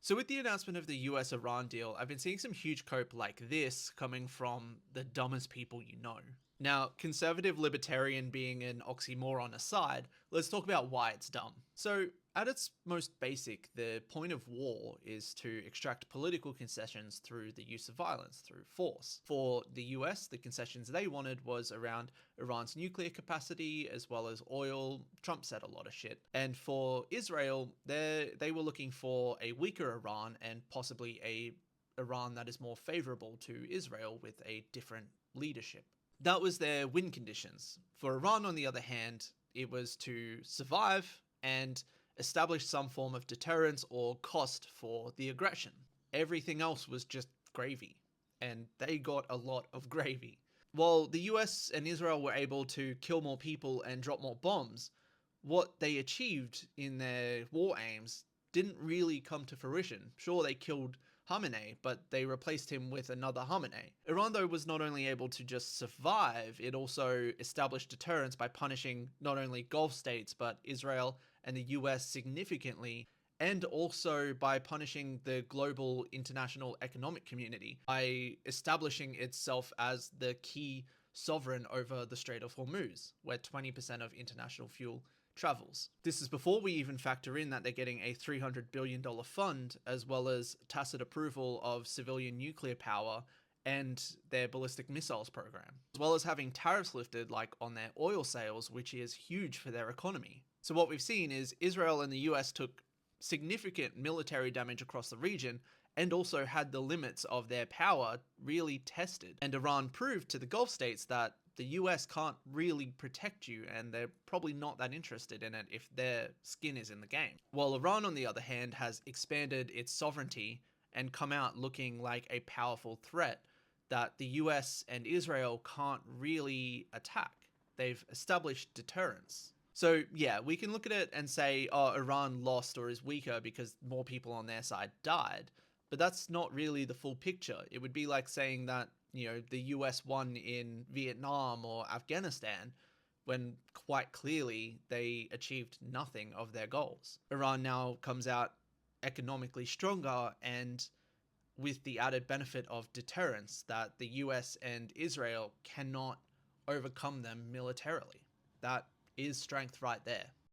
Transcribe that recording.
So with the announcement of the US-Iran deal, I've been seeing some huge cope like this coming from the dumbest people you know. Now, conservative libertarian being an oxymoron aside, let's talk about why it's dumb. So, at its most basic, the point of war is to extract political concessions through the use of violence, through force. For the US, the concessions they wanted was around Iran's nuclear capacity as well as oil. Trump said a lot of shit. And for Israel, they were looking for a weaker Iran and possibly a Iran that is more favorable to Israel with a different leadership. That was their win conditions. For Iran, on the other hand, it was to survive and establish some form of deterrence or cost for the aggression. Everything else was just gravy, and they got a lot of gravy. While the US and Israel were able to kill more people and drop more bombs, what they achieved in their war aims didn't really come to fruition. Sure, they killed Khamenei, but they replaced him with another Khamenei. Iran, though, was not only able to just survive, it also established deterrence by punishing not only Gulf states, but Israel and the US significantly, and also by punishing the global international economic community by establishing itself as the key sovereign over the Strait of Hormuz, where 20% of international fuel travels. This is before we even factor in that they're getting a $300 billion fund, as well as tacit approval of civilian nuclear power and their ballistic missiles program, as well as having tariffs lifted like on their oil sales, which is huge for their economy. So what we've seen is Israel and the US took significant military damage across the region and also had the limits of their power really tested. And Iran proved to the Gulf states that the US can't really protect you, and they're probably not that interested in it if their skin is in the game. While Iran, on the other hand, has expanded its sovereignty and come out looking like a powerful threat that the US and Israel can't really attack. They've established deterrence. So yeah, we can look at it and say, oh, Iran lost or is weaker because more people on their side died. But that's not really the full picture. It would be like saying that, the US won in Vietnam or Afghanistan when quite clearly they achieved nothing of their goals. Iran now comes out economically stronger and with the added benefit of deterrence that the US and Israel cannot overcome them militarily. That is strength right there.